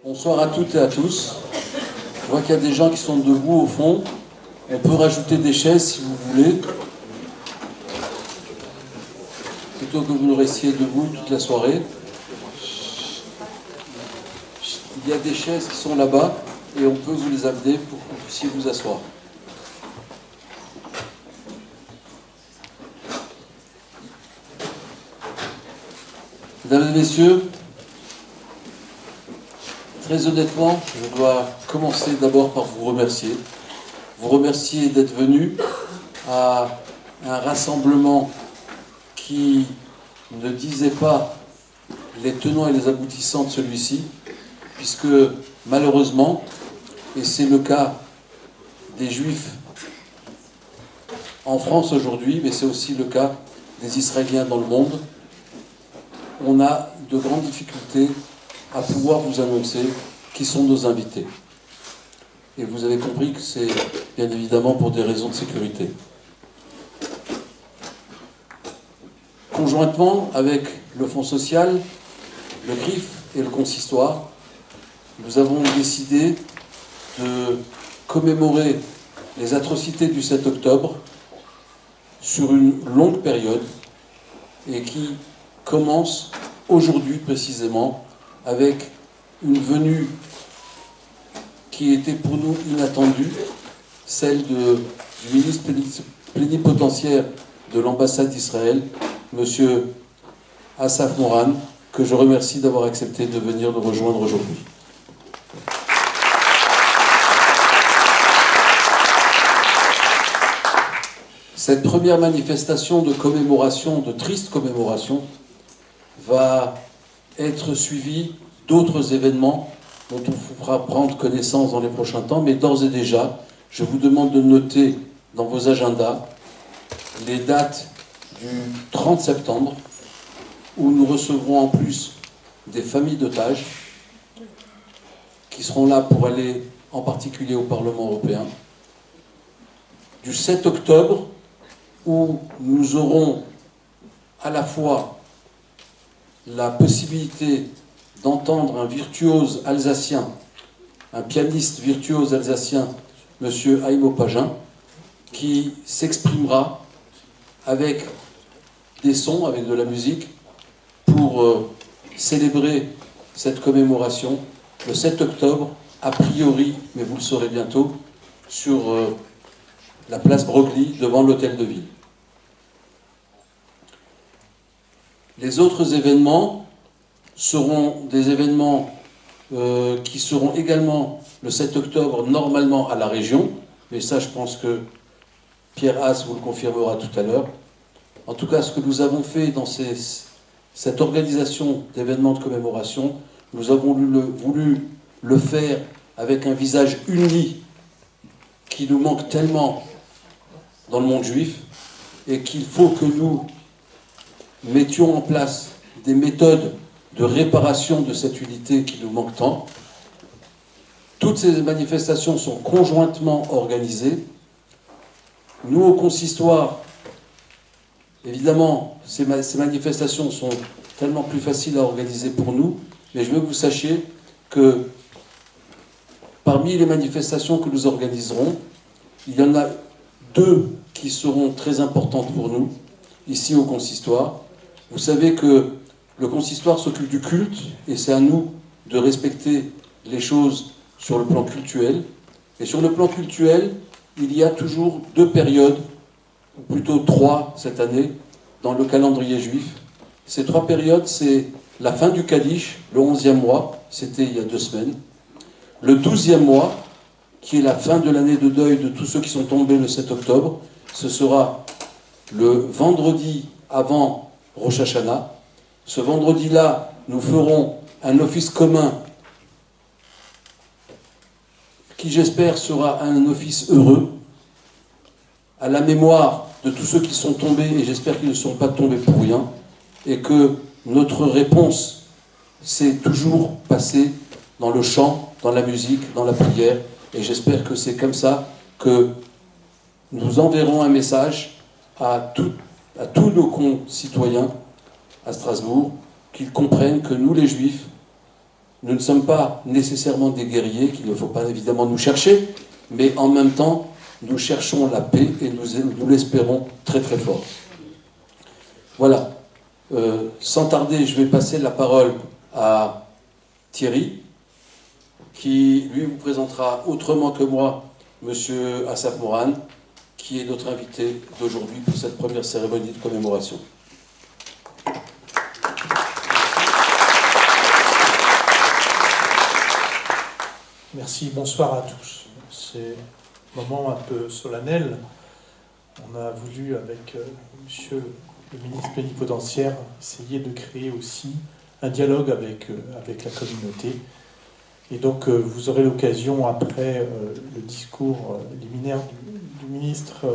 Bonsoir à toutes et à tous. Je vois qu'il y a des gens qui sont debout au fond. On peut rajouter des chaises si vous voulez. Plutôt que vous restiez debout toute la soirée. Il y a des chaises qui sont là-bas et on peut vous les amener pour que vous puissiez vous asseoir. Mesdames et messieurs, très honnêtement, je dois commencer d'abord par vous remercier. Vous remercier d'être venus à un rassemblement qui ne disait pas les tenants et les aboutissants de celui-ci, puisque malheureusement, et c'est le cas des Juifs en France aujourd'hui, mais c'est aussi le cas des Israéliens dans le monde, on a de grandes difficultés à pouvoir vous annoncer qui sont nos invités. Et vous avez compris que c'est bien évidemment pour des raisons de sécurité. Conjointement avec le Fonds social, le CRIF et le Consistoire, nous avons décidé de commémorer les atrocités du 7 octobre sur une longue période et qui commence aujourd'hui précisément avec une venue qui était pour nous inattendue, celle du ministre plénipotentiaire de l'ambassade d'Israël, M. Assaf Moran, que je remercie d'avoir accepté de venir nous rejoindre aujourd'hui. Cette première manifestation de commémoration, de triste commémoration, va être suivie d'autres événements dont on vous fera prendre connaissance dans les prochains temps, mais d'ores et déjà, je vous demande de noter dans vos agendas les dates du 30 septembre, où nous recevrons en plus des familles d'otages qui seront là pour aller en particulier au Parlement européen, du 7 octobre, où nous aurons à la fois la possibilité d'entendre un virtuose alsacien, un pianiste virtuose alsacien, M. Aimo Pagin, qui s'exprimera avec des sons, avec de la musique, pour célébrer cette commémoration le 7 octobre, a priori, mais vous le saurez bientôt, sur la place Broglie, devant l'hôtel de ville. Les autres événements seront des événements qui seront également le 7 octobre, normalement à la région, mais ça je pense que Pierre Haas vous le confirmera tout à l'heure. En tout cas, ce que nous avons fait dans cette organisation d'événements de commémoration, nous avons voulu le faire avec un visage uni qui nous manque tellement dans le monde juif, et qu'il faut que nous mettions en place des méthodes de réparation de cette unité qui nous manque tant. Toutes ces manifestations sont conjointement organisées. Nous, au consistoire, évidemment, ces manifestations sont tellement plus faciles à organiser pour nous, mais je veux que vous sachiez que parmi les manifestations que nous organiserons, il y en a deux qui seront très importantes pour nous, ici au consistoire. Vous savez que le consistoire s'occupe du culte, et c'est à nous de respecter les choses sur le plan cultuel. Et sur le plan cultuel, il y a toujours deux périodes, ou plutôt trois cette année, dans le calendrier juif. Ces trois périodes, c'est la fin du Kaddish, le 11e mois, c'était il y a 2 semaines. Le 12e mois, qui est la fin de l'année de deuil de tous ceux qui sont tombés le 7 octobre. Ce sera le vendredi avant Rosh Hashanah. Ce vendredi-là, nous ferons un office commun qui, j'espère, sera un office heureux, à la mémoire de tous ceux qui sont tombés, et j'espère qu'ils ne sont pas tombés pour rien, et que notre réponse s'est toujours passée dans le chant, dans la musique, dans la prière, et j'espère que c'est comme ça que nous enverrons un message à tous nos concitoyens à Strasbourg, qu'ils comprennent que nous, les Juifs, Nous ne sommes pas nécessairement des guerriers, qu'il ne faut pas évidemment nous chercher, mais en même temps, nous cherchons la paix et nous l'espérons très très fort. Voilà. Sans tarder, je vais passer la parole à Thierry, qui lui vous présentera autrement que moi Monsieur Assaf Moran, qui est notre invité d'aujourd'hui pour cette première cérémonie de commémoration. Merci, bonsoir à tous. C'est un moment un peu solennel. On a voulu, avec monsieur le ministre plénipotentiaire, essayer de créer aussi un dialogue avec la communauté. Et donc, vous aurez l'occasion, après le discours liminaire du ministre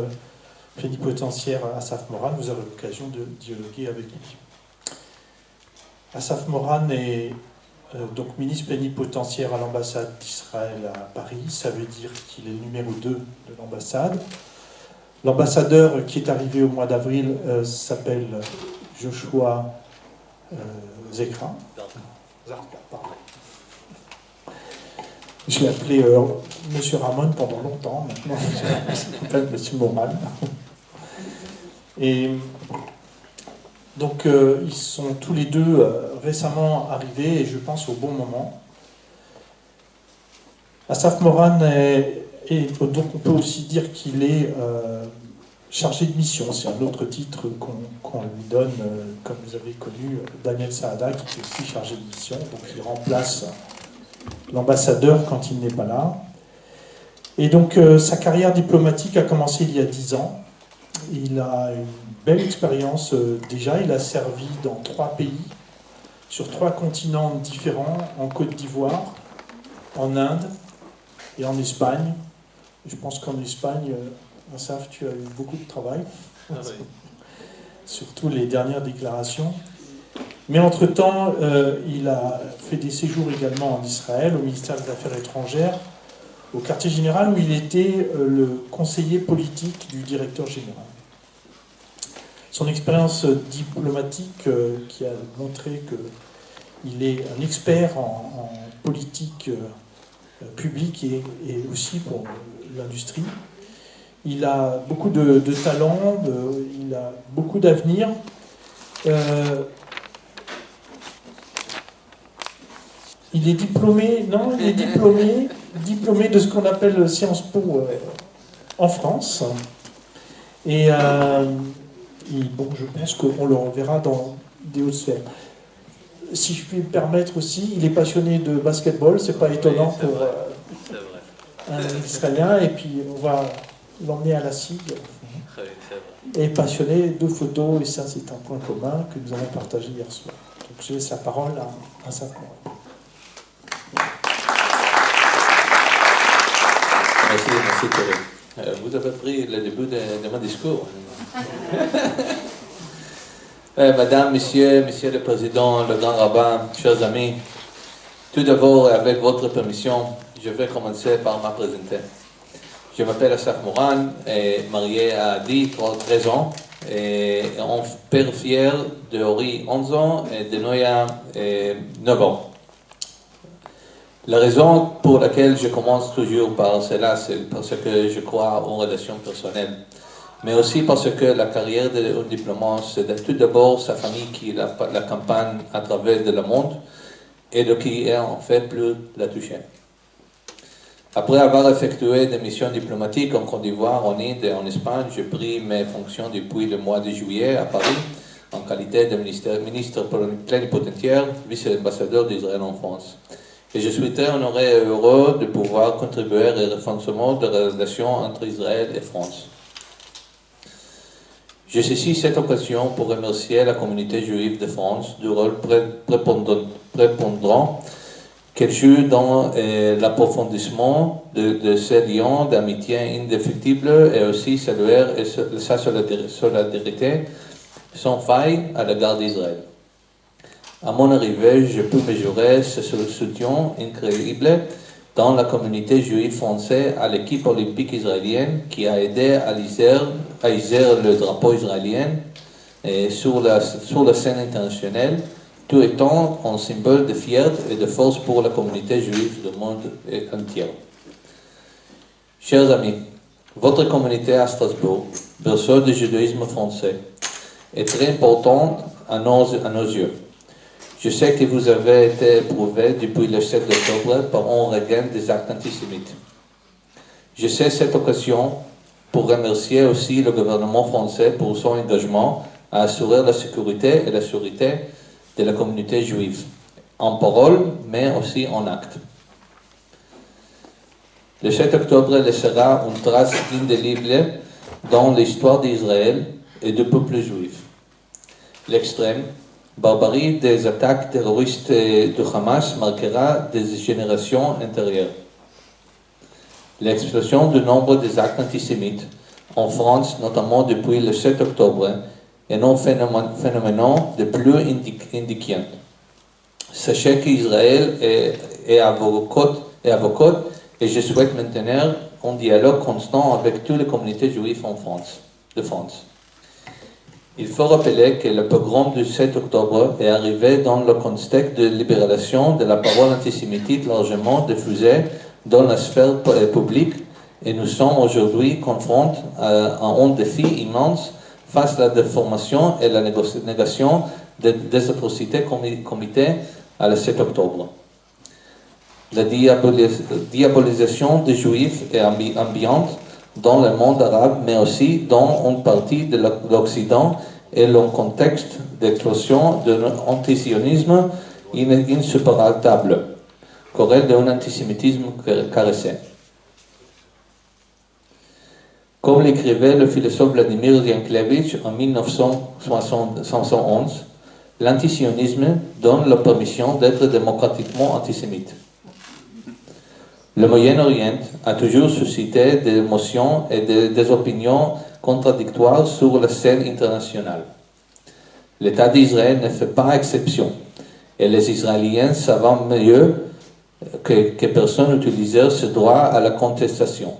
plénipotentiaire Assaf Moran, vous aurez l'occasion de dialoguer avec lui. Assaf Moran est donc ministre plénipotentiaire à l'ambassade d'Israël à Paris. Ça veut dire qu'il est le numéro 2 de l'ambassade. L'ambassadeur qui est arrivé au mois d'avril s'appelle Joshua Zekra. Pardon. Je l'ai appelé Monsieur Ramon pendant longtemps, maintenant je m'appelle Monsieur Moran. Et donc ils sont tous les deux récemment arrivés, et je pense au bon moment. Assaf Moran donc on peut aussi dire qu'il est chargé de mission. C'est un autre titre qu'on lui donne, comme vous avez connu Daniel Saada, qui est aussi chargé de mission, donc il remplace l'ambassadeur quand il n'est pas là. Et donc sa carrière diplomatique a commencé il y a 10 ans. Il a une belle expérience déjà. Il a servi dans 3 pays, sur 3 continents différents, en Côte d'Ivoire, en Inde et en Espagne. Je pense qu'en Espagne, Assaf, tu as eu beaucoup de travail, surtout les dernières déclarations. Mais entre-temps, il a fait des séjours également en Israël, au ministère des Affaires étrangères, au quartier général, où il était le conseiller politique du directeur général. Son expérience diplomatique qui a montré qu'il est un expert en politique publique et aussi pour l'industrie. Il a beaucoup de talent, il a beaucoup d'avenir. Il est diplômé de ce qu'on appelle Sciences Po en France. Et bon, je pense qu'on le reverra dans des hautes sphères. Si je puis me permettre aussi, il est passionné de basketball, c'est pas étonnant pour un Israélien, et puis on va l'emmener à la SIG. Et passionné de photos, et ça c'est un point commun que nous avons partagé hier soir. Donc je laisse la parole à Assaf Moran. Merci Thierry. Vous avez pris le début de mon discours. Madame, Monsieur le Président, le Grand Rabbin, chers amis, tout d'abord, avec votre permission, je vais commencer par me présenter. Je m'appelle Assaf Moran, marié à 13 ans, et un père fier de Ori 11 ans et de Noya 9 ans. La raison pour laquelle je commence toujours par cela, c'est parce que je crois aux relations personnelles. Mais aussi parce que la carrière d'un diplomate, c'est tout d'abord sa famille qui l'accompagne à travers le monde et de qui est en fait plus la toucher. Après avoir effectué des missions diplomatiques en Côte d'Ivoire, en Inde et en Espagne, j'ai pris mes fonctions depuis le mois de juillet à Paris en qualité de ministre plénipotentiaire, vice-ambassadeur d'Israël en France. Et je suis très honoré et heureux de pouvoir contribuer au renforcement des relations entre Israël et France. Je saisis cette occasion pour remercier la communauté juive de France du rôle prépondérant qu'elle joue dans l'approfondissement de ces liens d'amitié indéfectibles et aussi saluer sa solidarité sans faille à l'égard d'Israël. À mon arrivée, je peux mesurer ce soutien incroyable dans la communauté juive française à l'équipe olympique israélienne qui a aidé à hisser le drapeau israélien sur la scène internationale tout étant un symbole de fierté et de force pour la communauté juive du monde entier. Chers amis, votre communauté à Strasbourg, berceau du judaïsme français, est très importante à nos yeux. Je sais que vous avez été éprouvés depuis le 7 octobre par un regain des actes antisémites. Je sais cette occasion pour remercier aussi le gouvernement français pour son engagement à assurer la sécurité et la sûreté de la communauté juive, en parole, mais aussi en acte. Le 7 octobre laissera une trace indélébile dans l'histoire d'Israël et du peuple juif. L'extrême barbarie des attaques terroristes du Hamas marquera des générations intérieures. L'explosion du nombre des actes antisémites en France, notamment depuis le 7 octobre, est un phénomène de plus indiquant. Sachez qu'Israël est à vos côtes et je souhaite maintenir un dialogue constant avec toutes les communautés juives de France. Il faut rappeler que le pogrom du 7 octobre est arrivé dans le contexte de libération de la parole antisémite largement diffusée dans la sphère publique et nous sommes aujourd'hui confrontés à un défi immense face à la déformation et la négation des atrocités commises à le 7 octobre. La diabolisation des juifs est ambiante dans le monde arabe, mais aussi dans une partie de l'Occident et le contexte d'explosion de l'antisionisme insupportable, querelle d'un antisémitisme caressé. Comme l'écrivait le philosophe Vladimir Yankelevitch en 1971, l'antisionisme donne la permission d'être démocratiquement antisémite. Le Moyen-Orient a toujours suscité des émotions et des opinions contradictoires sur la scène internationale. L'État d'Israël ne fait pas exception, et les Israéliens savent mieux que personne utilisait ce droit à la contestation.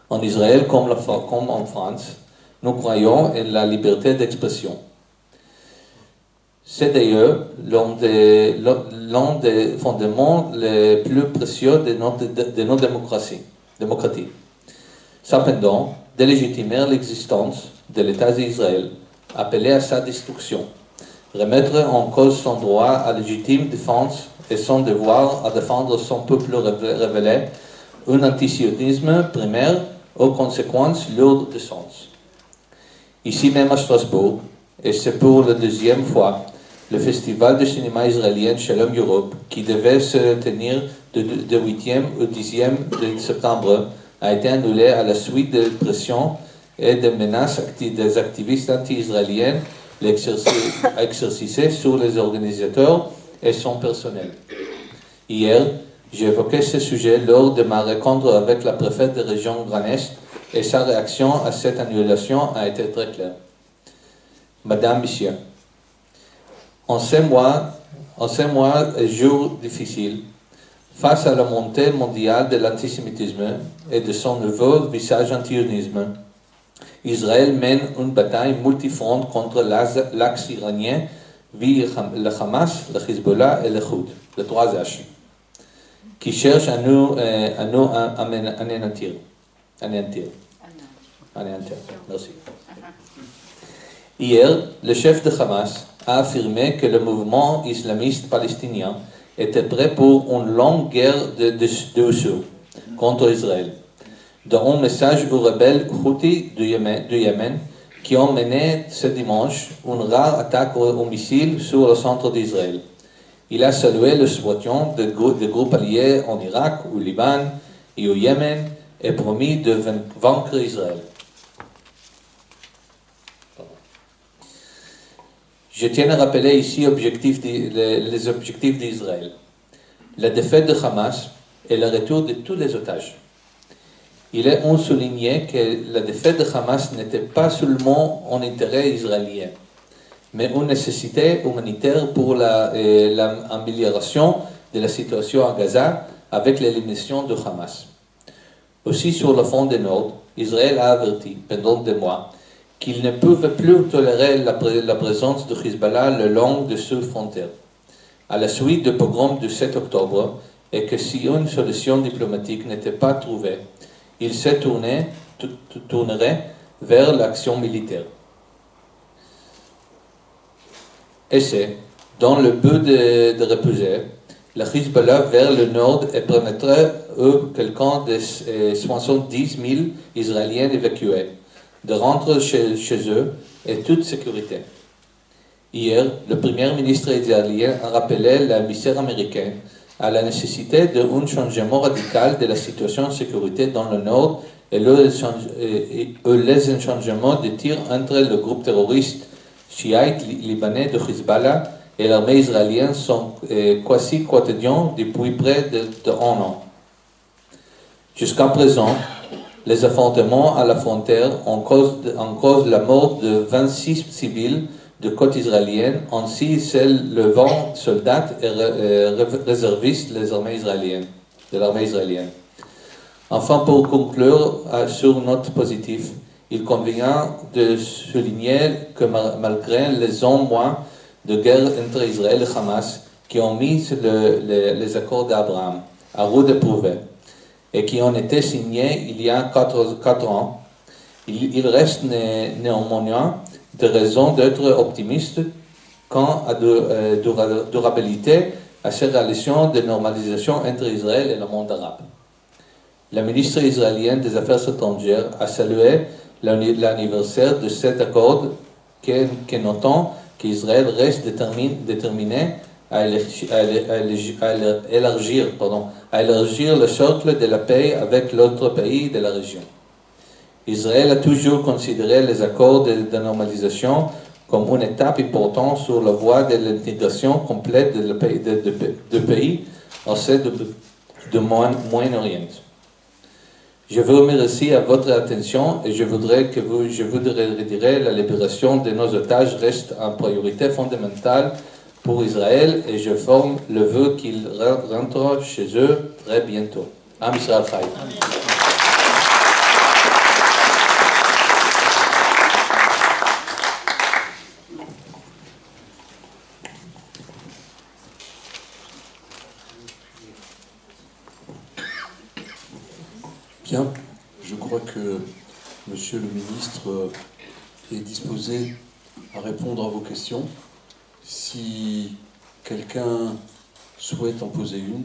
En Israël, comme en France, nous croyons en la liberté d'expression. C'est d'ailleurs l'un des fondements les plus précieux de nos démocraties. Cependant, délégitimer l'existence de l'État d'Israël, appeler à sa destruction, remettre en cause son droit à légitime défense et son devoir à défendre son peuple révélé, un antisionisme primaire aux conséquences lourdes de sens. Ici même à Strasbourg, et c'est pour la deuxième fois, le festival de cinéma israélien Shalom Europe, qui devait se tenir du 8e au 10e de septembre, a été annulé à la suite de pressions et de menaces des activistes anti-israéliens exercées sur les organisateurs et son personnel. Hier, j'ai évoqué ce sujet lors de ma rencontre avec la préfète de région Grand Est et sa réaction à cette annulation a été très claire. Madame, Monsieur, en ces mois et jours difficiles, face à la montée mondiale de l'antisémitisme et de son nouveau visage antisionisme, Israël mène une bataille multifront contre l'axe iranien via le Hamas, le Hezbollah et le Houd, les 3 H, qui cherchent à nous anéantir. Merci. Hier, le chef de Hamas a affirmé que le mouvement islamiste palestinien était prêt pour une longue guerre d'usure contre Israël, dans un message aux rebelles Houthis du Yémen qui ont mené ce dimanche une rare attaque au missile sur le centre d'Israël. Il a salué le soutien des groupes alliés en Irak, au Liban et au Yémen et promis de vaincre Israël. Je tiens à rappeler ici les objectifs d'Israël. La défaite de Hamas et le retour de tous les otages. Il est souligné que la défaite de Hamas n'était pas seulement un intérêt israélien, mais une nécessité humanitaire pour l'amélioration de la situation à Gaza avec l'élimination de Hamas. Aussi sur le front du Nord, Israël a averti pendant des mois qu'ils ne pouvaient plus tolérer la présence de Hezbollah le long de ces frontières. À la suite du pogrom du 7 octobre, et que si une solution diplomatique n'était pas trouvée, ils se tourneraient vers l'action militaire. Et c'est, dans le but de repousser la Hezbollah vers le nord et permettrait quelqu'un de 70 000 Israéliens évacués de rentrer chez eux et toute sécurité. Hier, le premier ministre israélien a rappelé l'émissaire américain à la nécessité d'un changement radical de la situation de sécurité dans le nord et les changements de tir entre le groupe terroriste chiite libanais de Hezbollah et l'armée israélienne sont quasi quotidiens depuis près de 1 an. Jusqu'à présent, les affrontements à la frontière ont causé la mort de 26 civils de côte israélienne, ainsi celle de 20 soldats et réservistes de l'armée israélienne. Enfin, pour conclure sur une note positive, il convient de souligner que malgré les mois de guerre entre Israël et Hamas qui ont mis les accords d'Abraham à rude épreuve et qui ont été signés il y a 4 ans, il reste néanmoins des raisons d'être optimiste quant à la durabilité à ces relations de normalisation entre Israël et le monde arabe. La ministre israélienne des Affaires étrangères a salué l'anniversaire de cet accord que notant qu'Israël reste déterminé à élargir le cercle de la paix avec l'autre pays de la région. Israël a toujours considéré les accords de normalisation comme une étape importante sur la voie de l'intégration complète de pays au sein du Moyen-Orient. Je vous remercie à votre attention et je voudrais redire la libération de nos otages reste une priorité fondamentale pour Israël et je forme le vœu qu'ils rentrent chez eux très bientôt. Am Israël Chai. Bien, je crois que Monsieur le ministre est disposé à répondre à vos questions. Si quelqu'un souhaite en poser une,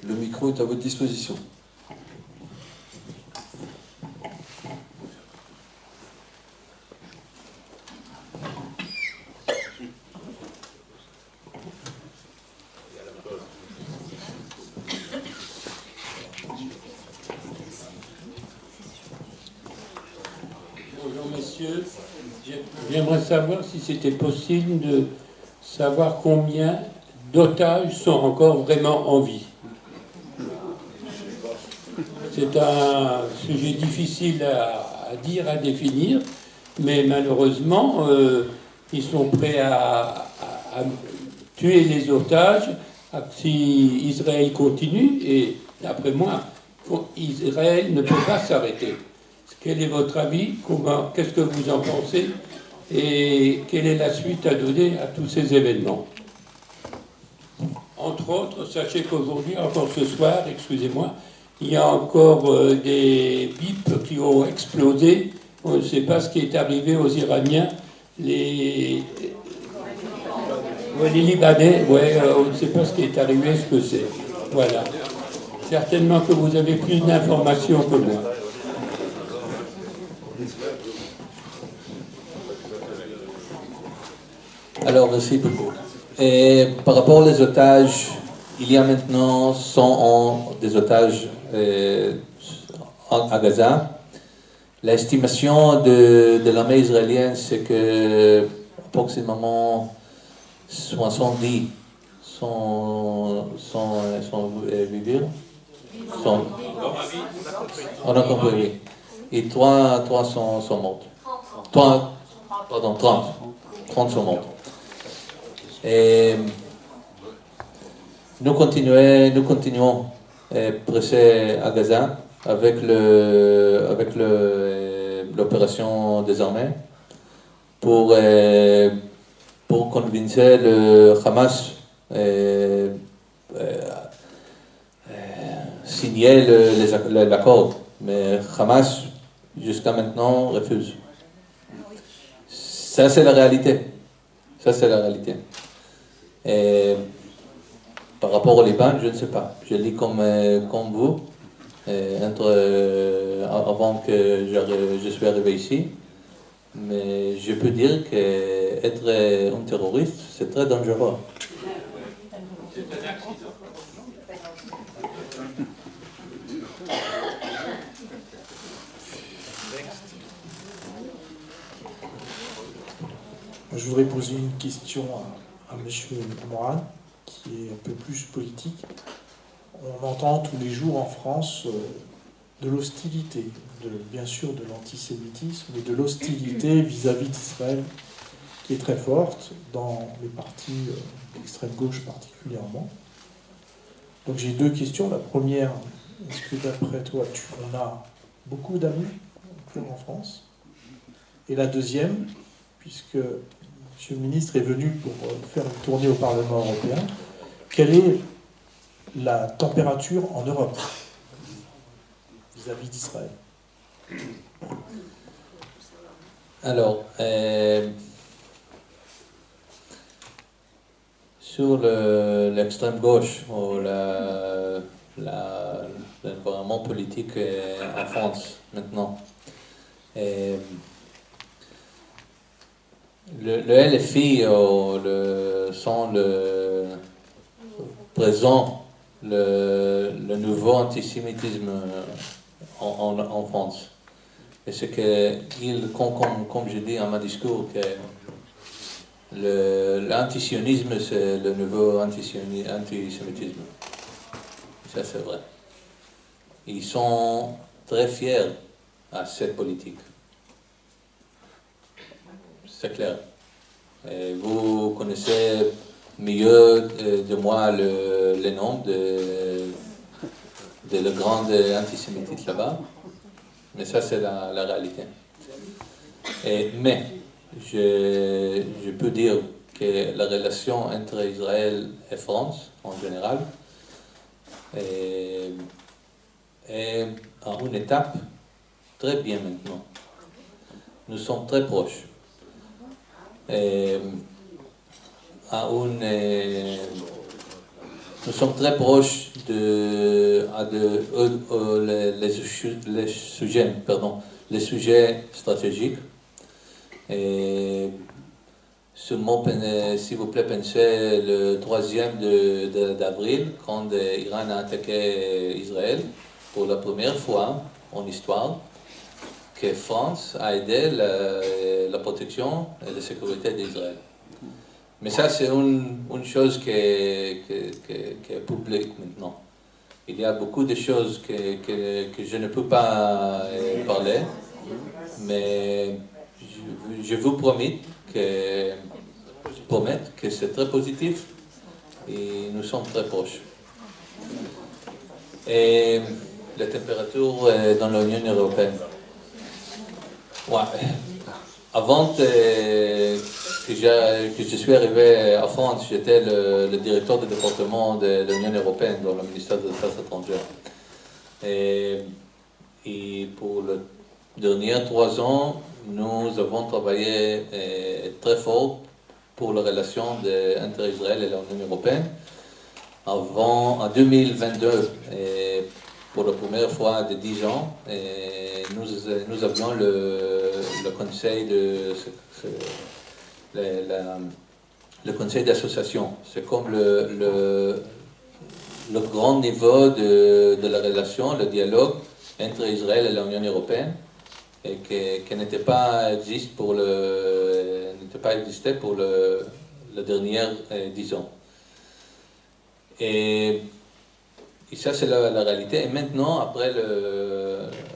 le micro est à votre disposition. J'aimerais savoir si c'était possible de savoir combien d'otages sont encore vraiment en vie. C'est un sujet difficile à dire, à définir, mais malheureusement, ils sont prêts à tuer les otages si Israël continue, et d'après moi, Israël ne peut pas s'arrêter. Quel est votre avis? Qu'est-ce que vous en pensez? Et quelle est la suite à donner à tous ces événements? Entre autres, sachez qu'aujourd'hui, encore ce soir, excusez-moi, il y a encore des bips qui ont explosé. On ne sait pas ce qui est arrivé aux Iraniens. Les Libanais, on ne sait pas ce qui est arrivé, ce que c'est. Voilà. Certainement que vous avez plus d'informations que moi. Alors, merci beaucoup. Et par rapport aux otages, il y a maintenant 100 des otages à Gaza. L'estimation de l'armée israélienne, c'est que approximativement 70 sont vivants. On a compris. Et 3 sont morts. 30 sont morts. Et nous continuons à presser à Gaza avec le l'opération des armées pour convaincre le Hamas signer l'accord. Mais Hamas, jusqu'à maintenant, refuse. Ça, c'est la réalité. Ça, c'est la réalité. Et par rapport au Liban, je ne sais pas. Je lis comme vous, avant que je sois arrivé ici. Mais je peux dire qu'être un terroriste, c'est très dangereux. Je voudrais poser une question à M. Moran, qui est un peu plus politique. On entend tous les jours en France de l'hostilité, bien sûr de l'antisémitisme, mais de l'hostilité vis-à-vis d'Israël, qui est très forte dans les partis d'extrême gauche particulièrement. Donc j'ai deux questions. La première, est-ce que d'après toi, on a beaucoup d'amis en France? Et la deuxième, puisque M. le ministre est venu pour faire une tournée au Parlement européen, quelle est la température en Europe vis-à-vis d'Israël? Alors, sur l'extrême gauche, ou l'environnement politique en France maintenant, le LFI présent le nouveau antisémitisme en France. Et c'est que, comme je dis dans mon discours, que l'antisionisme, c'est le nouveau antisémitisme. Ça, c'est vrai. Ils sont très fiers à cette politique. C'est clair. Et vous connaissez mieux de moi les noms de le grand antisémitisme là-bas. Mais ça, c'est la réalité. Mais je peux dire que la relation entre Israël et France, en général, est à une étape très bien maintenant. Nous sommes très proches. Nous sommes très proches les sujets stratégiques. Et seulement, s'il vous plaît, pensez le 3e d'avril, quand l'Iran a attaqué Israël, pour la première fois en histoire, que France a aidé la protection et la sécurité d'Israël. Mais ça, c'est une chose qui est publique maintenant. Il y a beaucoup de choses que je ne peux pas parler, mais je vous promets que c'est très positif et nous sommes très proches. Et la température dans l'Union européenne. Ouais. Avant que je suis arrivé à France, j'étais le directeur du département de l'Union européenne dans le ministère des Affaires étrangères. Et pour les derniers 3 ans, nous avons travaillé très fort pour la relation entre Israël et l'Union européenne. En 2022, pour la première fois de 10 ans, nous avions le conseil le conseil d'association. C'est comme le grand niveau de la relation, le dialogue entre Israël et l'Union européenne, et qui n'était pas existé pour les dernières 10 ans. Et ça, c'est la réalité. Et maintenant, après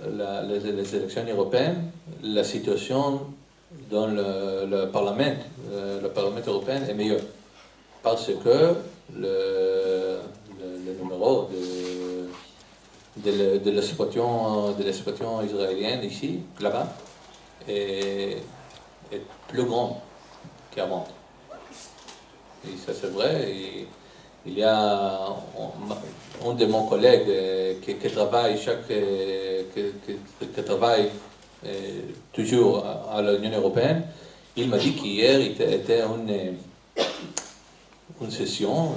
les élections européennes, la situation dans le Parlement européen est meilleure. Parce que le numéro de l'exploitation israélienne ici, là-bas, est plus grand qu'avant. Et ça c'est vrai. Et il y a un de mes collègues qui travaille toujours à l'Union européenne. Il m'a dit qu'hier était une session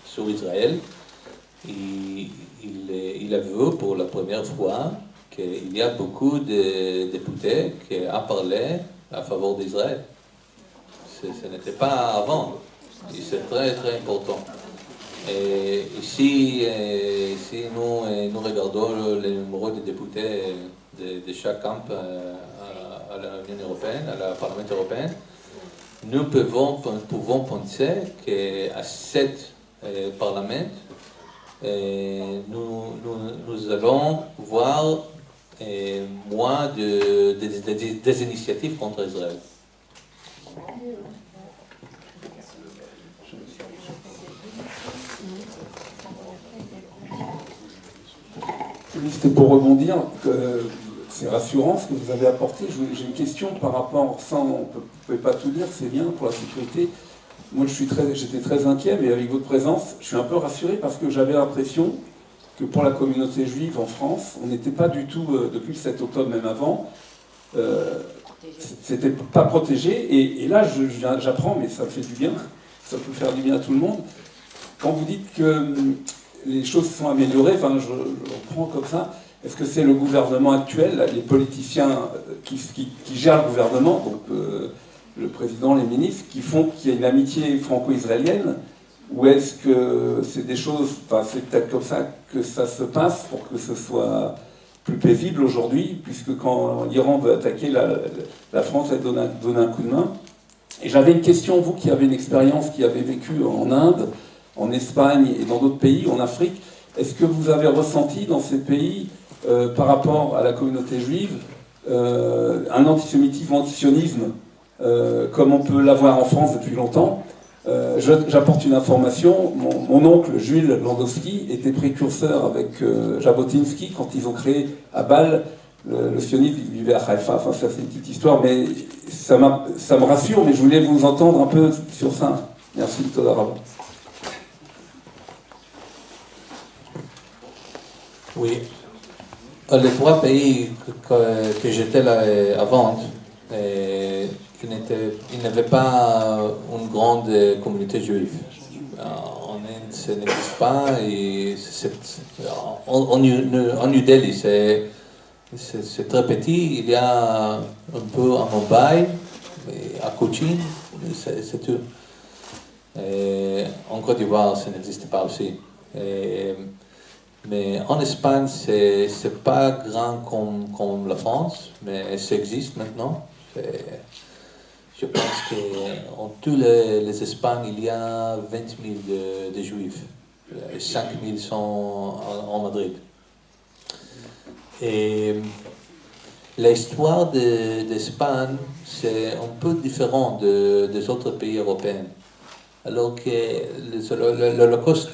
sur Israël. Il a vu pour la première fois qu'il y a beaucoup de députés qui ont parlé à faveur d'Israël. Ce n'était pas avant. Et c'est très très important. Et ici nous regardons le numéro de députés de chaque camp à l'Union européenne, à la Parlement européen, nous pouvons penser qu'à cet Parlement, nous allons voir moins des initiatives contre Israël. C'était pour rebondir, c'est rassurant ce que vous avez apporté. J'ai une question par rapport, ça on ne peut pas tout dire, c'est bien pour la sécurité. Moi j'étais très inquiet, mais avec votre présence, je suis un peu rassuré parce que j'avais l'impression que pour la communauté juive en France, on n'était pas du tout, depuis le 7 octobre même avant, c'était pas protégé. Et là j'apprends, mais ça me fait du bien, ça peut faire du bien à tout le monde. Quand vous dites que les choses sont améliorées, enfin je reprends comme ça, est-ce que c'est le gouvernement actuel, les politiciens qui gèrent le gouvernement, donc le président, les ministres, qui font qu'il y a une amitié franco-israélienne, ou est-ce que c'est des choses, enfin c'est peut-être comme ça que ça se passe pour que ce soit plus paisible aujourd'hui, puisque quand l'Iran veut attaquer la France, elle donne un coup de main. Et j'avais une question, vous qui avez une expérience, qui avez vécu en Inde, en Espagne et dans d'autres pays, en Afrique, est-ce que vous avez ressenti dans ces pays, par rapport à la communauté juive, un antisémitisme ou antisionisme, comme on peut l'avoir en France depuis longtemps? J'apporte une information, mon oncle Jules Landowski était précurseur avec Jabotinsky quand ils ont créé à Bâle le sionisme, il vivait à Haïfa, enfin ça c'est une petite histoire, mais ça me rassure, mais je voulais vous entendre un peu sur ça. Merci, Toda Rabba. Oui. Les trois pays que j'étais là avant, il n'y avait pas une grande communauté juive. En Inde, ça n'existe pas. Et en New Delhi, c'est très petit. Il y a un peu à Mumbai, à Cochin, c'est tout. Et en Côte d'Ivoire, ça n'existe pas aussi. Mais en Espagne, c'est pas grand comme la France, mais ça existe maintenant. Je pense qu'en tous les Espagnes, il y a 20 000 de Juifs. 5 000 sont en Madrid. Et l'histoire d'Espagne, c'est un peu différent des autres pays européens. Alors que l'Holocauste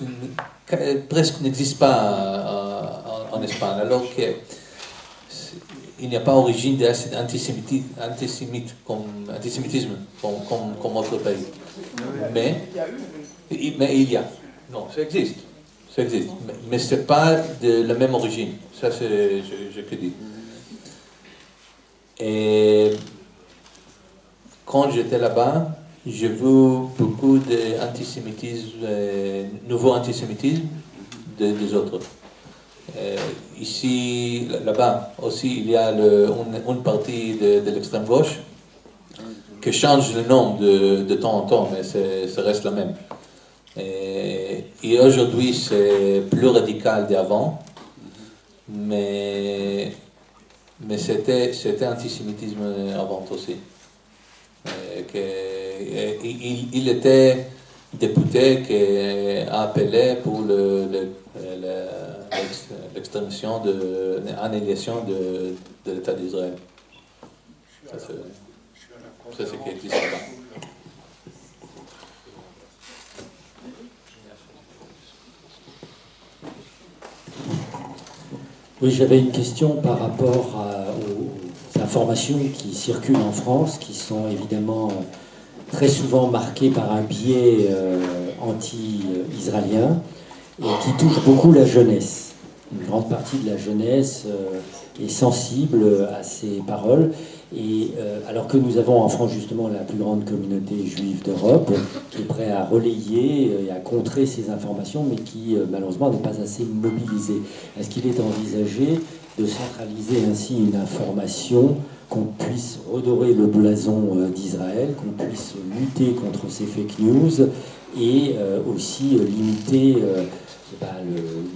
presque n'existe pas en Espagne, alors qu'il n'y a pas origine d'antisémitisme comme autre pays. Mais il y a. Non, ça existe. Mais ce n'est pas de la même origine. Ça, je peux dire. Et quand j'étais là-bas, j'ai vu beaucoup d'antisémitisme, nouveau antisémitisme des autres. Ici, là-bas aussi, il y a une partie de l'extrême gauche qui change le nom de temps en temps, mais ça reste la même. Et aujourd'hui, c'est plus radical d'avant, mais c'était antisémitisme avant aussi. Il était député qui a appelé pour l'extradition l'annulation de l'État d'Israël. Ça, c'est ce qui existe là-bas. Oui, j'avais une question par rapport aux informations qui circulent en France, qui sont évidemment très souvent marquées par un biais anti-israélien et qui touchent beaucoup la jeunesse. Une grande partie de la jeunesse est sensible à ces paroles. Et alors que nous avons en France justement la plus grande communauté juive d'Europe, qui est prête à relayer et à contrer ces informations, mais qui malheureusement n'est pas assez mobilisée. Est-ce qu'il est envisagé de centraliser ainsi une information, qu'on puisse redorer le blason d'Israël, qu'on puisse lutter contre ces fake news et aussi limiter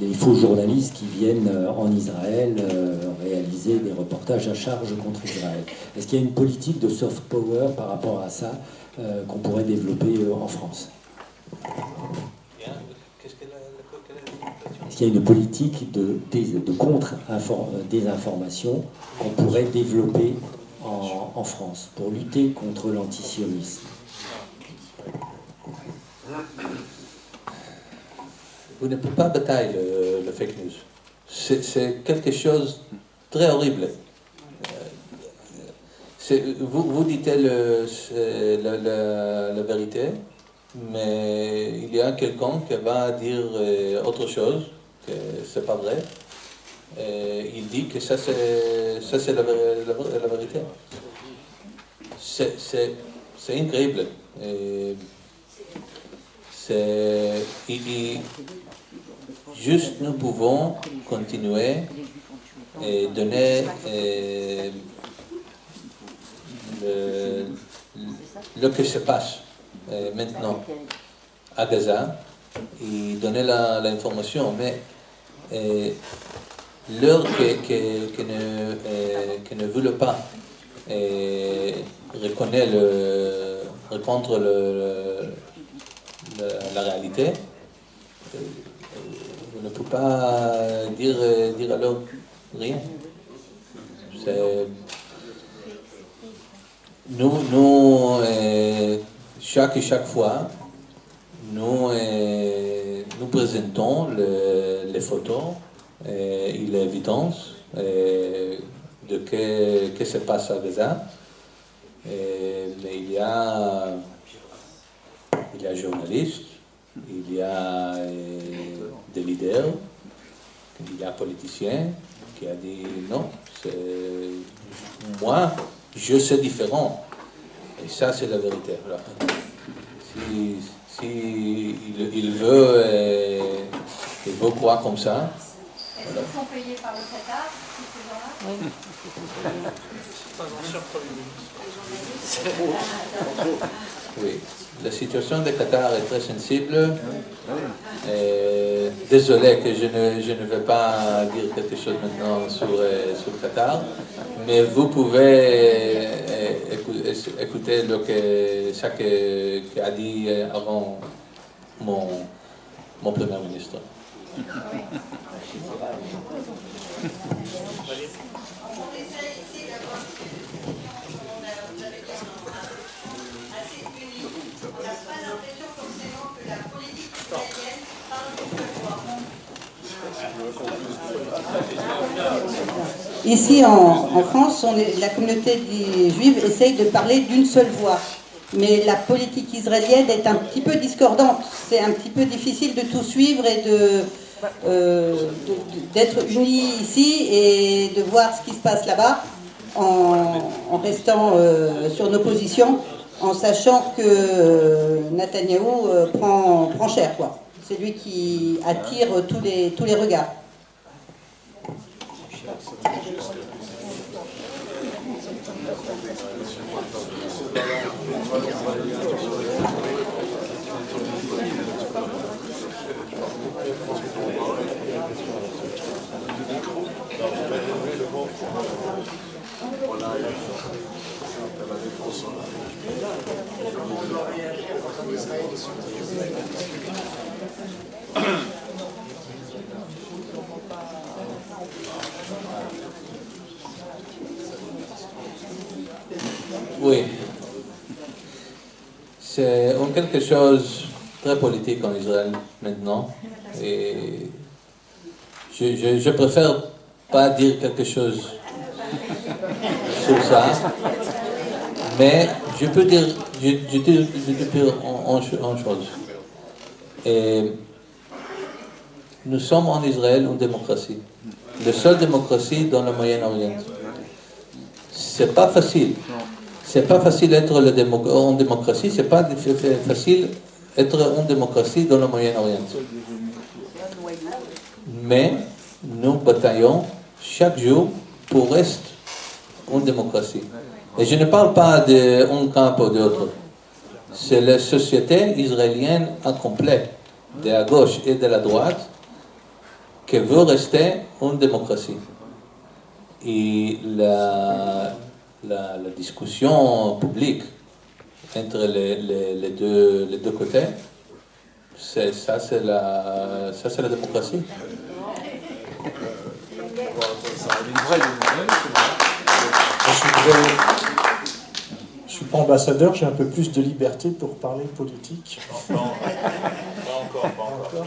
les faux journalistes qui viennent en Israël réaliser des reportages à charge contre Israël. Est-ce qu'il y a une politique de soft power par rapport à ça qu'on pourrait développer en France? Est-ce qu'il y a une politique de contre-désinformation qu'on pourrait développer en France pour lutter contre l'antisionisme? Vous ne pouvez pas batailler le fake news. C'est quelque chose de très horrible. Vous dites la vérité, mais il y a quelqu'un qui va dire autre chose, que c'est pas vrai. Il dit que ça c'est la vérité. C'est incroyable. Juste nous pouvons continuer et donner le que se passe maintenant à Gaza et donner l'information, mais l'heure que ne veulent pas reconnaître la réalité, on ne peut pas dire alors rien. Nous chaque fois, nous présentons les photos et l'évidence de ce qui se passe à Gaza. Mais il y a journalistes, il y a des leaders, il y a politiciens qui ont dit non, moi je suis différent. Et ça c'est la vérité. Alors, il veut croire comme ça. Est-ce qu'ils sont payés par le Qatar, ces gens-là? Oui, la situation du Qatar est très sensible. Désolé que je ne vais pas dire quelque chose maintenant sur le Qatar, mais vous pouvez écouter ce qu'a dit avant mon Premier ministre. Ici en France, la communauté juive essaye de parler d'une seule voix. Mais la politique israélienne est un petit peu discordante. C'est un petit peu difficile de tout suivre et d'être unis ici et de voir ce qui se passe là-bas en restant sur nos positions, en sachant que Netanyahou prend cher, quoi. C'est lui qui attire tous les regards. Oui, c'est quelque chose de très politique en Israël maintenant. Et je préfère pas dire quelque chose sur ça. Mais je peux dire, je peux dire une chose. Et nous sommes en Israël une démocratie. La seule démocratie dans le Moyen-Orient. C'est pas facile. C'est pas facile d'être en démocratie. C'est pas facile d'être en démocratie dans le Moyen-Orient. Mais nous bataillons chaque jour pour rester en démocratie. Et je ne parle pas d'un camp ou d'autre. C'est la société israélienne en complet, de la gauche et de la droite, qui veut rester en démocratie. Et la discussion publique entre les deux côtés, c'est la démocratie. Je suis pas ambassadeur, j'ai un peu plus de liberté pour parler politique. Pas encore.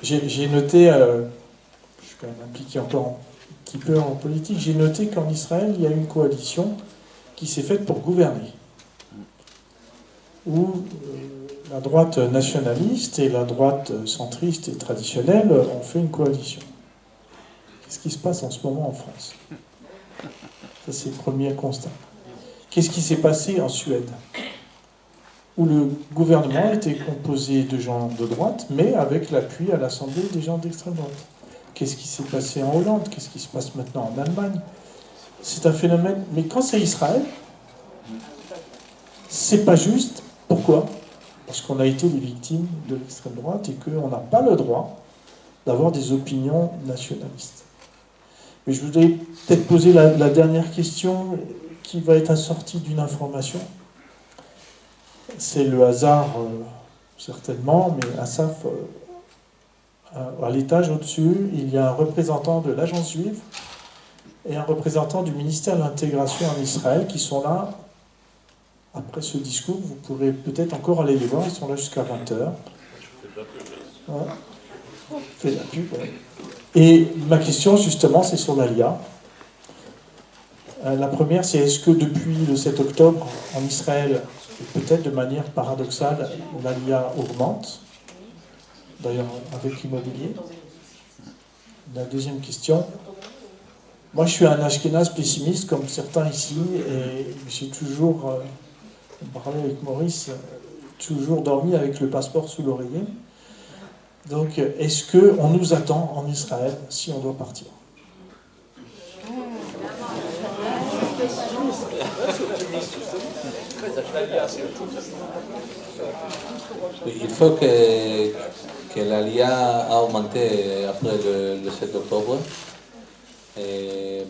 J'ai noté, je suis quand même impliqué encore un petit peu en politique, j'ai noté qu'en Israël, il y a une coalition qui s'est faite pour gouverner, où la droite nationaliste et la droite centriste et traditionnelle ont fait une coalition. Qu'est-ce qui se passe en ce moment en France? Ça, c'est le premier constat. Qu'est-ce qui s'est passé en Suède, où le gouvernement était composé de gens de droite, mais avec l'appui à l'Assemblée des gens d'extrême droite? Qu'est-ce qui s'est passé en Hollande? Qu'est-ce qui se passe maintenant en Allemagne? C'est un phénomène. Mais quand c'est Israël, c'est pas juste. Pourquoi? Parce qu'on a été les victimes de l'extrême droite et qu'on n'a pas le droit d'avoir des opinions nationalistes. Mais je voudrais peut-être poser la dernière question qui va être assortie d'une information. C'est le hasard, certainement, mais Asaf, à l'étage au-dessus, il y a un représentant de l'agence juive et un représentant du ministère de l'intégration en Israël qui sont là. Après ce discours, vous pourrez peut-être encore aller les voir, ils sont là jusqu'à 20h. Ouais. Fais la pub. Ouais. Et ma question, justement, c'est sur l'Alia. La première, c'est est-ce que depuis le 7 octobre, en Israël, peut-être de manière paradoxale, l'Alia augmente, d'ailleurs avec l'immobilier? La deuxième question, moi je suis un ashkénaze pessimiste comme certains ici, et j'ai toujours, on parlait avec Maurice, toujours dormi avec le passeport sous l'oreiller. Donc est-ce qu'on nous attend en Israël si on doit partir? Il faut que l'ALIA a augmenté après le 7 octobre. Et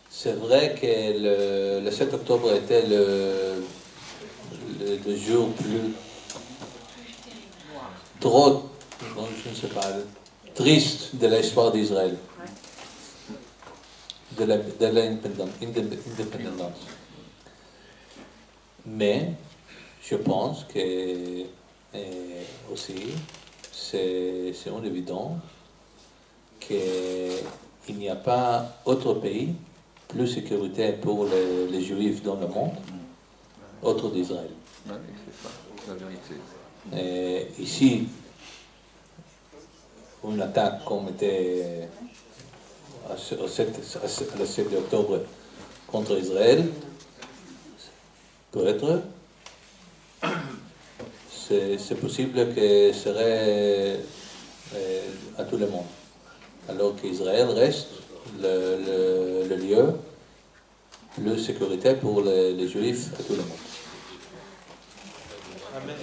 c'est vrai que le 7 octobre était le jour plus trop, je ne sais pas, triste de l'histoire d'Israël, de l'indépendance. Mais je pense que aussi c'est évident qu'il n'y a pas autre pays plus sécuritaire pour les Juifs dans le monde autre d'Israël. La vérité. Et ici, une attaque comme était le 7 octobre contre Israël, peut-être, c'est possible que ce serait à tout le monde. Alors qu'Israël reste le lieu plus sécuritaire pour les Juifs à tout le monde. Amen.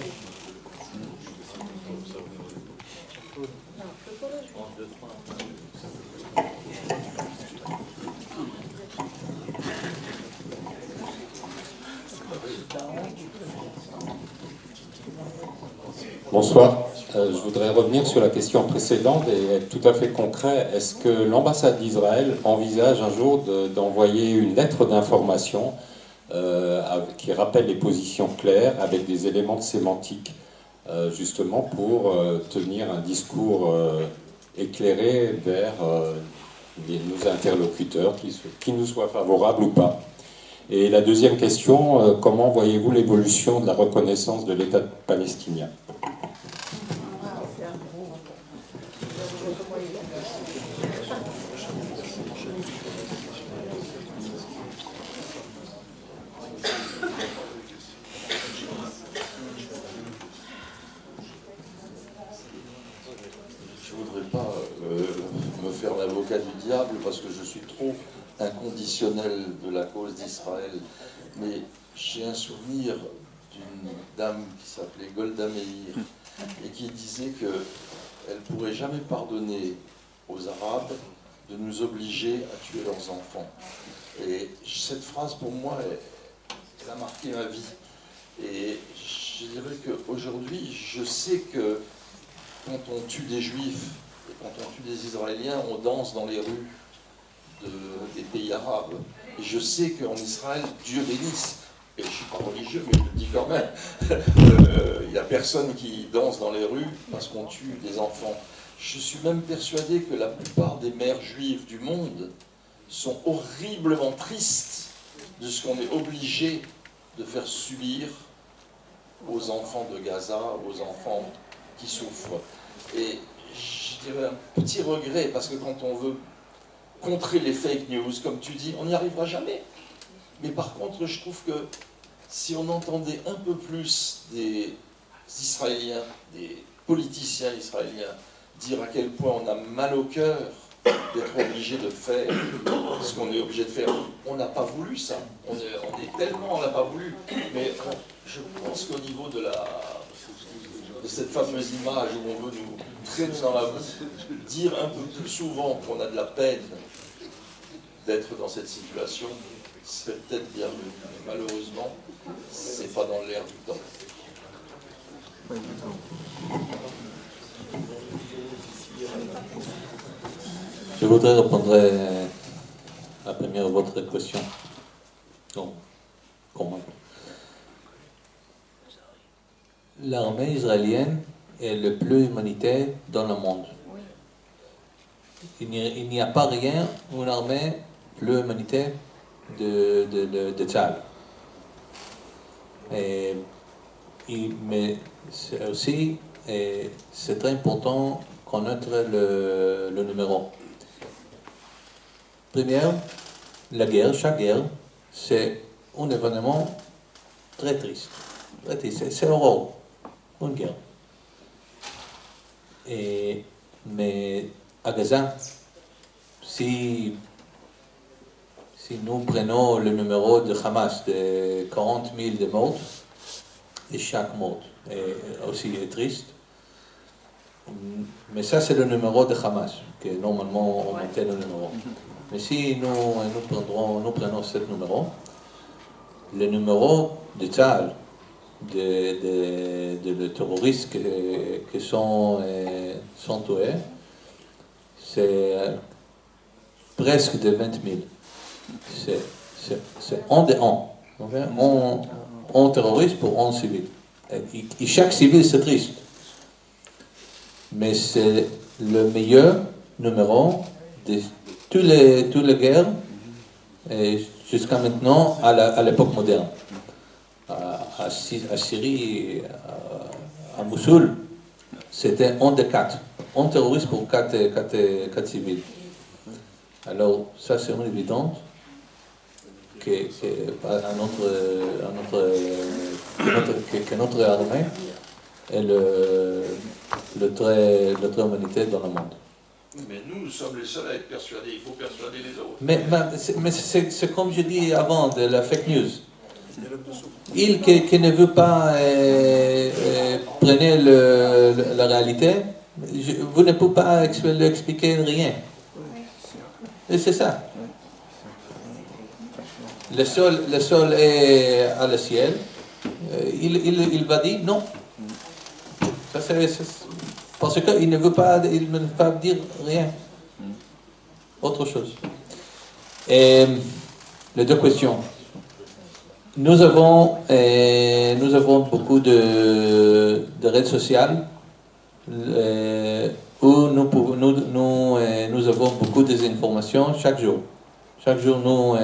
Bonsoir. Je voudrais revenir sur la question précédente et être tout à fait concret. Est-ce que l'ambassade d'Israël envisage un jour d'envoyer une lettre d'information qui rappelle les positions claires avec des éléments de sémantique, justement pour tenir un discours éclairé vers nos interlocuteurs, qui nous soient favorables ou pas. Et la deuxième question, comment voyez-vous l'évolution de la reconnaissance de l'État palestinien? Je ne voudrais pas me faire l'avocat du diable parce que je suis trop inconditionnel de la cause d'Israël, mais j'ai un souvenir d'une dame qui s'appelait Golda Meir et qui disait qu'elle ne pourrait jamais pardonner aux Arabes de nous obliger à tuer leurs enfants. Et cette phrase, pour moi, elle a marqué ma vie. Et je dirais qu'aujourd'hui, je sais que quand on tue des Juifs et quand on tue des Israéliens, on danse dans les rues des pays arabes. Et je sais qu'en Israël, Dieu bénisse, et je ne suis pas religieux, mais je le dis quand même, il n'y a personne qui danse dans les rues parce qu'on tue des enfants. Je suis même persuadé que la plupart des mères juives du monde sont horriblement tristes de ce qu'on est obligé de faire subir aux enfants de Gaza, aux enfants qui souffrent. Et je dirais un petit regret, parce que quand on veut contrer les fake news, comme tu dis, on n'y arrivera jamais. Mais par contre, je trouve que si on entendait un peu plus des Israéliens, des politiciens israéliens, dire à quel point on a mal au cœur d'être obligé de faire ce qu'on est obligé de faire. On n'a pas voulu ça. On est tellement, on n'a pas voulu. Mais je pense qu'au niveau de cette fameuse image où on veut nous traîner dans la boue, dire un peu plus souvent qu'on a de la peine d'être dans cette situation, serait peut-être bienvenu. Mais malheureusement, c'est pas dans l'air du temps. Je voudrais répondre à la première de votre question. Donc, comment? L'armée israélienne est le plus humanitaire dans le monde. Il n'y a pas rien, une armée plus humanitaire de Tchad. Mais c'est aussi, c'est très important connaître le numéro. Première, la guerre, chaque guerre, c'est un événement très triste. Très triste, c'est horrible, une guerre. Mais à Gaza, si nous prenons le numéro de Hamas de 40 000 de morts, et chaque mort est aussi triste, mais ça c'est le numéro de Hamas, que normalement on mettait le numéro. Mais si nous prenons ce numéro, le numéro de Tzahal, de terroristes qui sont tués, c'est presque de 20 000. C'est un de un. Okay? Un terroriste pour un civil. Et chaque civil c'est triste. Mais c'est le meilleur numéro de toutes les guerres jusqu'à maintenant à l'époque moderne. À Syrie, à Mossoul, c'était un de 4. Un terroriste pour 4 civils. Alors, ça c'est évident que notre armée est le trait humanitaire dans le monde. Mais nous sommes les seuls à être persuadés, il faut persuader les autres. Mais c'est comme je dis avant, de la fake news. Il qui ne veut pas prendre la réalité, vous ne pouvez pas lui expliquer rien. Et c'est ça. Le sol est à le ciel. Il va dire non. Ça, parce qu'il ne veut pas dire rien. Autre chose. Et les deux questions. Nous avons beaucoup de réseaux sociaux où nous nous avons beaucoup de désinformation chaque jour. Chaque jour, nous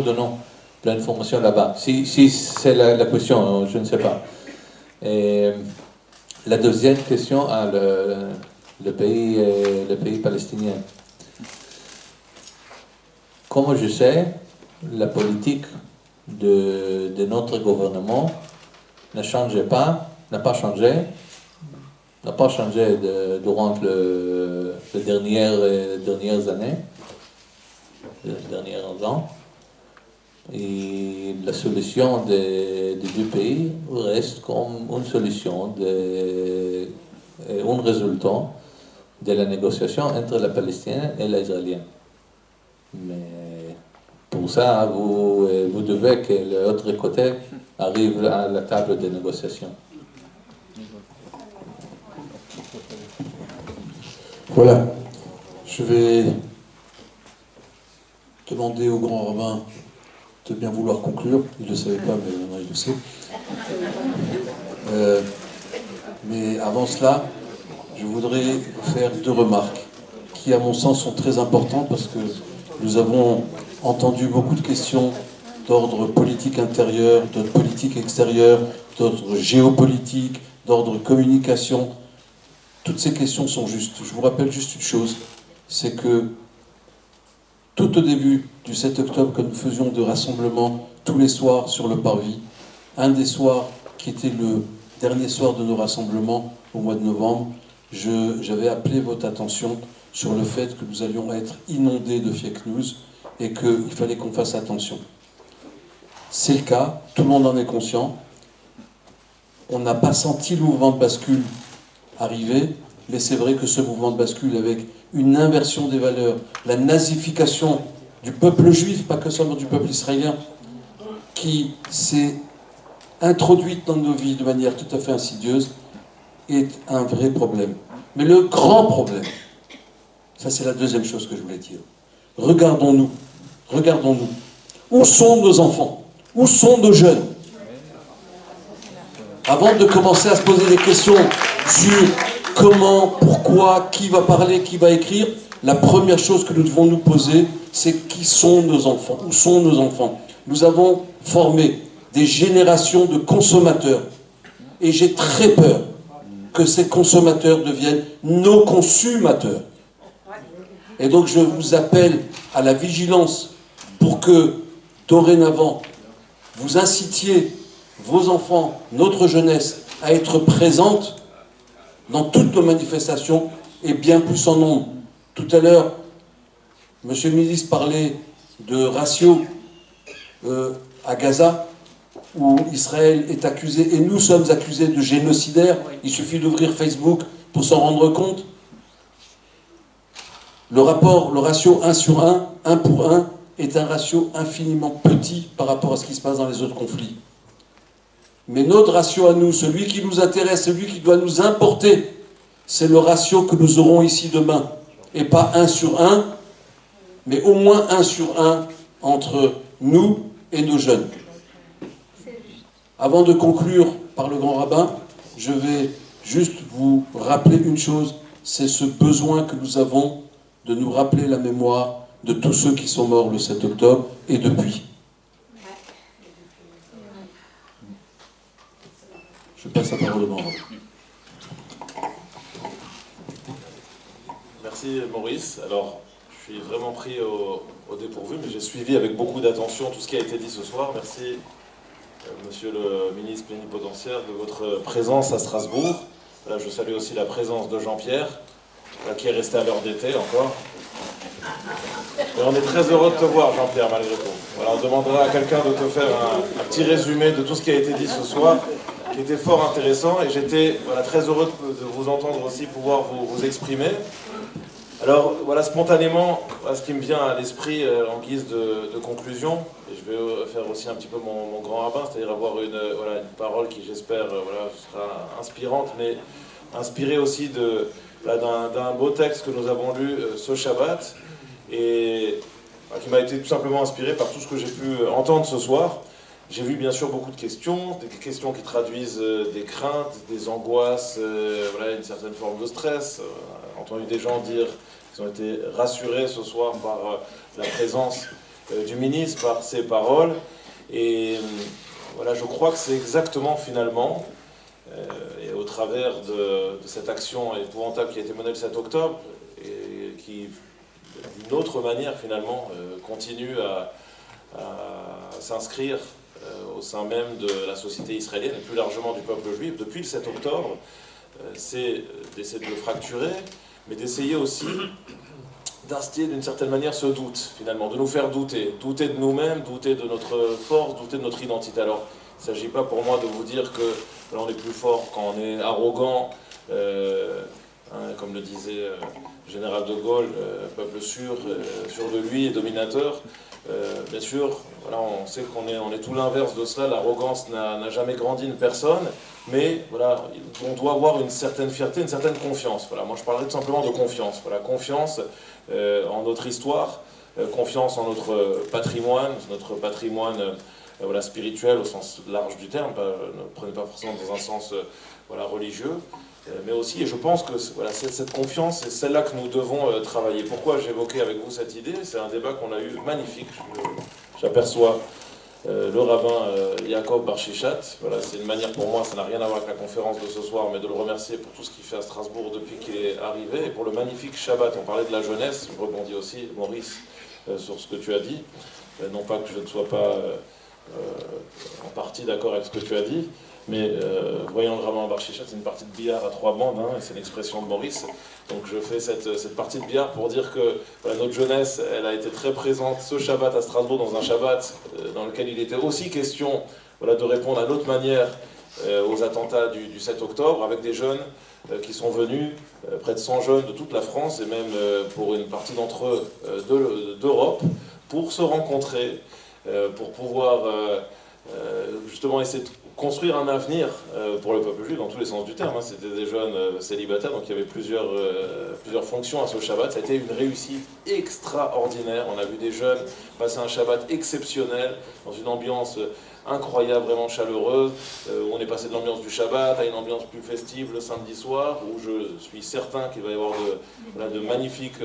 donnons plein d'informations là-bas. Si c'est la question, je ne sais pas. Et la deuxième question, le pays palestinien. Comme je sais, la politique de notre gouvernement n'a pas changé durant les dernières années, les derniers ans. Et la solution des deux pays reste comme une solution, un résultat de la négociation entre la Palestinienne et l'Israélien. Mais pour ça, vous devez que l'autre côté arrive à la table des négociations. Voilà. Je vais demander au grand rabbin de bien vouloir conclure. Il ne le savait pas, mais maintenant il le sait. Mais avant cela, je voudrais vous faire deux remarques qui, à mon sens, sont très importantes parce que nous avons entendu beaucoup de questions d'ordre politique intérieur, d'ordre politique extérieur, d'ordre géopolitique, d'ordre communication. Toutes ces questions sont justes. Je vous rappelle juste une chose, c'est que tout au début du 7 octobre, quand nous faisions des rassemblements tous les soirs sur le parvis, un des soirs qui était le dernier soir de nos rassemblements au mois de novembre, j'avais appelé votre attention sur le fait que nous allions être inondés de fake news et qu'il fallait qu'on fasse attention. C'est le cas, tout le monde en est conscient. On n'a pas senti le mouvement de bascule arriver, mais c'est vrai que ce mouvement de bascule avec une inversion des valeurs, la nazification du peuple juif, pas que seulement du peuple israélien, qui s'est introduite dans nos vies de manière tout à fait insidieuse, est un vrai problème. Mais le grand problème, ça c'est la deuxième chose que je voulais dire, regardons-nous, où sont nos enfants? Où sont nos jeunes? Avant de commencer à se poser des questions sur comment, pourquoi, qui va parler, qui va écrire, la première chose que nous devons nous poser, c'est qui sont nos enfants? Où sont nos enfants? Nous avons formé des générations de consommateurs. Et j'ai très peur que ces consommateurs deviennent nos consumateurs. Et donc je vous appelle à la vigilance pour que, dorénavant, vous incitiez vos enfants, notre jeunesse, à être présente dans toutes nos manifestations et bien plus en nombre. Tout à l'heure, Monsieur le ministre parlait de ratio à Gaza, où Israël est accusé, et nous sommes accusés de génocidaires. Il suffit d'ouvrir Facebook pour s'en rendre compte. Le ratio 1 sur 1, 1 pour 1, est un ratio infiniment petit par rapport à ce qui se passe dans les autres conflits. Mais notre ratio à nous, celui qui nous intéresse, celui qui doit nous importer, c'est le ratio que nous aurons ici demain. Et pas 1 sur 1, mais au moins 1 sur 1 entre nous et nos jeunes. Avant de conclure par le grand rabbin, je vais juste vous rappeler une chose, c'est ce besoin que nous avons de nous rappeler la mémoire de tous ceux qui sont morts le 7 octobre et depuis. Je passe la parole au grand rabbin. Merci Maurice. Alors, je suis vraiment pris au dépourvu, mais j'ai suivi avec beaucoup d'attention tout ce qui a été dit ce soir. Merci, Monsieur le ministre plénipotentiaire, de votre présence à Strasbourg. Là, je salue aussi la présence de Jean-Pierre, qui est resté à l'heure d'été encore. Et on est très heureux de te voir, Jean-Pierre, malgré tout. Voilà, on demandera à quelqu'un de te faire un petit résumé de tout ce qui a été dit ce soir, qui était fort intéressant, et j'étais très heureux de vous entendre aussi pouvoir vous exprimer. Alors, voilà, spontanément, ce qui me vient à l'esprit en guise de conclusion, et je vais faire aussi un petit peu mon grand rabbin, c'est-à-dire avoir une parole qui, j'espère, sera inspirante, mais inspirée aussi d'un beau texte que nous avons lu ce Shabbat, et qui m'a été tout simplement inspiré par tout ce que j'ai pu entendre ce soir. J'ai vu bien sûr beaucoup de questions, des questions qui traduisent des craintes, des angoisses, voilà, une certaine forme de stress. J'ai entendu des gens dire qu'ils ont été rassurés ce soir par la présence du ministre, par ses paroles. Et voilà, je crois que c'est exactement finalement, et au travers de cette action épouvantable qui a été menée le 7 octobre, et qui, d'une autre manière finalement, continue à s'inscrire au sein même de la société israélienne et plus largement du peuple juif, depuis le 7 octobre, c'est d'essayer de le fracturer, mais d'essayer aussi d'instiller d'une certaine manière ce doute, finalement, de nous faire douter, douter de nous-mêmes, douter de notre force, douter de notre identité. Alors, il ne s'agit pas pour moi de vous dire que là, on est plus fort quand on est arrogant, comme le disait le général de Gaulle, peuple sûr de lui et dominateur. Bien sûr, voilà, on sait qu'on est tout l'inverse de cela, l'arrogance n'a jamais grandi une personne, mais voilà, on doit avoir une certaine fierté, une certaine confiance. Voilà, moi je parlerai tout simplement de confiance. Voilà, confiance en notre histoire, confiance en notre patrimoine voilà, spirituel au sens large du terme, ne prenez pas forcément dans un sens voilà, religieux, mais aussi, et je pense que voilà, cette confiance, c'est celle-là que nous devons travailler. Pourquoi j'évoquais avec vous cette idée? C'est un débat qu'on a eu magnifique. J'aperçois le rabbin Yaakov Bar-Shichat. Voilà, c'est une manière pour moi, ça n'a rien à voir avec la conférence de ce soir, mais de le remercier pour tout ce qu'il fait à Strasbourg depuis qu'il est arrivé, et pour le magnifique Shabbat. On parlait de la jeunesse, je rebondis aussi, Maurice, sur ce que tu as dit. Non pas que je ne sois pas en partie d'accord avec ce que tu as dit, mais voyons le rabbin Bar-Shichat, c'est une partie de billard à 3 bandes, hein, et c'est l'expression de Maurice. Donc je fais cette partie de billard pour dire que voilà, notre jeunesse, elle a été très présente ce Shabbat à Strasbourg, dans un Shabbat dans lequel il était aussi question voilà, de répondre à notre manière aux attentats du 7 octobre, avec des jeunes qui sont venus, près de 100 jeunes de toute la France, et même pour une partie d'entre eux d'Europe, pour se rencontrer, pour pouvoir justement essayer de construire un avenir pour le peuple juif dans tous les sens du terme. Hein. C'était des jeunes célibataires, donc il y avait plusieurs fonctions à ce Shabbat. Ça a été une réussite extraordinaire. On a vu des jeunes passer un Shabbat exceptionnel, dans une ambiance incroyable, vraiment chaleureuse, où on est passé de l'ambiance du Shabbat à une ambiance plus festive le samedi soir, où je suis certain qu'il va y avoir de magnifiques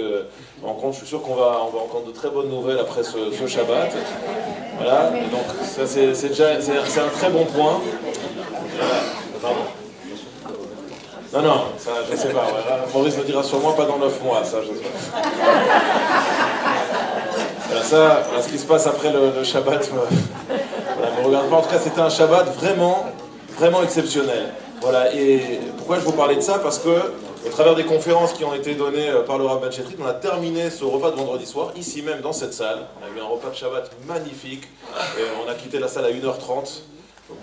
rencontres. Je suis sûr qu'on va entendre de très bonnes nouvelles après ce Shabbat. Voilà, et donc ça c'est un très bon point. Pardon. Non, ça, je ne sais pas. Voilà. Maurice me dira sur moi, pas dans 9 mois, ça, je sais pas. Voilà, ça, voilà, ce qui se passe après le Shabbat me regarde pas. En tout cas, c'était un Shabbat vraiment, vraiment exceptionnel. Voilà, et pourquoi je vous parlais de ça? Parce que, au travers des conférences qui ont été données par le Rav Ben Chetrit, on a terminé ce repas de vendredi soir, ici même dans cette salle. On a eu un repas de Shabbat magnifique. Et on a quitté la salle à 1h30. Donc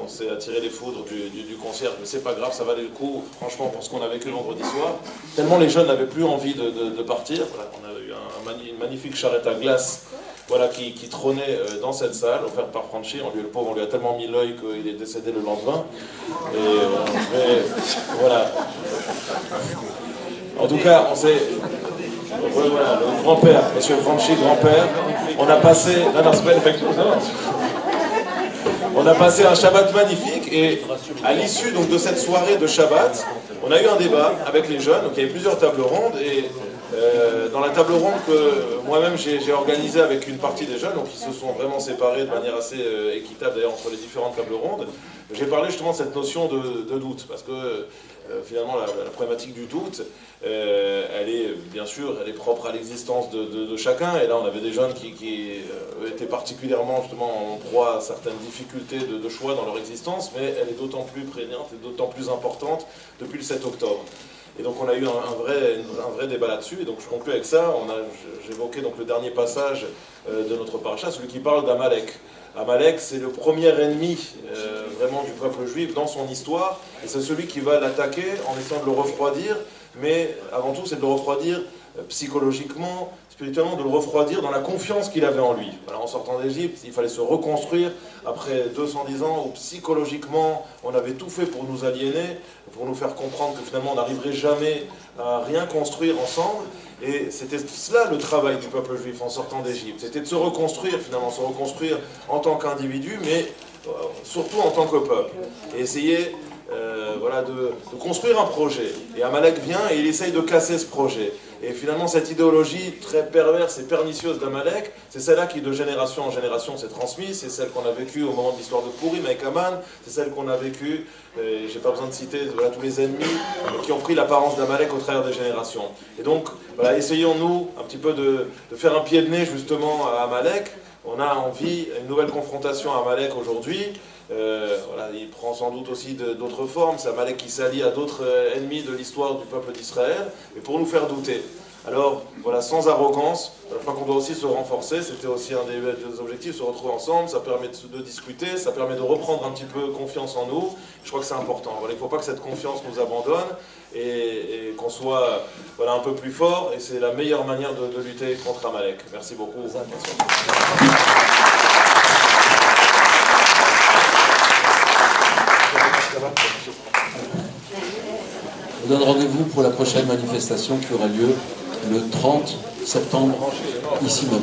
on s'est attiré les foudres du concert, mais c'est pas grave, ça valait le coup, franchement, pour ce qu'on a vécu le vendredi soir. Tellement les jeunes n'avaient plus envie de partir. Voilà, on a eu une magnifique charrette à glace voilà, qui trônait dans cette salle, offerte par Franchi. Le pauvre, on lui a tellement mis l'œil qu'il est décédé le lendemain. Et voilà. En tout cas, on s'est... Voilà, le grand-père, monsieur Franchi, grand-père, on a passé... On a passé un Shabbat magnifique, et à l'issue donc de cette soirée de Shabbat, on a eu un débat avec les jeunes. Donc il y avait plusieurs tables rondes, et dans la table ronde que moi-même j'ai organisée avec une partie des jeunes, donc ils se sont vraiment séparés de manière assez équitable d'ailleurs entre les différentes tables rondes, j'ai parlé justement de cette notion de doute, parce que finalement la problématique du doute, elle est bien sûr, elle est propre à l'existence de chacun, et là on avait des jeunes qui étaient particulièrement justement en proie à certaines difficultés de choix dans leur existence, mais elle est d'autant plus prégnante et d'autant plus importante depuis le 7 octobre. Et donc on a eu un vrai débat là-dessus, et donc je conclue avec ça. J'évoquais donc le dernier passage de notre paracha, celui qui parle d'Amalek. Amalek, c'est le premier ennemi vraiment du peuple juif dans son histoire, et c'est celui qui va l'attaquer en essayant de le refroidir, mais avant tout c'est de le refroidir psychologiquement, spirituellement, de le refroidir dans la confiance qu'il avait en lui. Voilà, en sortant d'Égypte, il fallait se reconstruire après 210 ans où psychologiquement on avait tout fait pour nous aliéner, pour nous faire comprendre que finalement on n'arriverait jamais à rien construire ensemble. Et c'était cela le travail du peuple juif en sortant d'Égypte. C'était de se reconstruire finalement, se reconstruire en tant qu'individu, mais surtout en tant que peuple. Et essayer de construire un projet. Et Amalek vient et il essaye de casser ce projet. Et finalement, cette idéologie très perverse et pernicieuse d'Amalek, c'est celle-là qui, de génération en génération, s'est transmise. C'est celle qu'on a vécue au moment de l'histoire de Pourim avec Aman. C'est celle qu'on a vécue, j'ai pas besoin de citer tous les ennemis qui ont pris l'apparence d'Amalek au travers des générations. Et donc, essayons-nous un petit peu de faire un pied de nez justement à Amalek. On a envie une nouvelle confrontation à Amalek aujourd'hui. Il prend sans doute aussi d'autres formes. C'est Amalek qui s'allie à d'autres ennemis de l'histoire du peuple d'Israël, et pour nous faire douter. Alors, sans arrogance, je crois qu'on doit aussi se renforcer. C'était aussi un des objectifs, se retrouver ensemble. Ça permet de discuter, ça permet de reprendre un petit peu confiance en nous. Je crois que c'est important. Il ne faut pas que cette confiance nous abandonne et qu'on soit un peu plus fort. Et c'est la meilleure manière de lutter contre Amalek. Merci beaucoup. On donne rendez-vous pour la prochaine manifestation qui aura lieu le 30 septembre, ici même.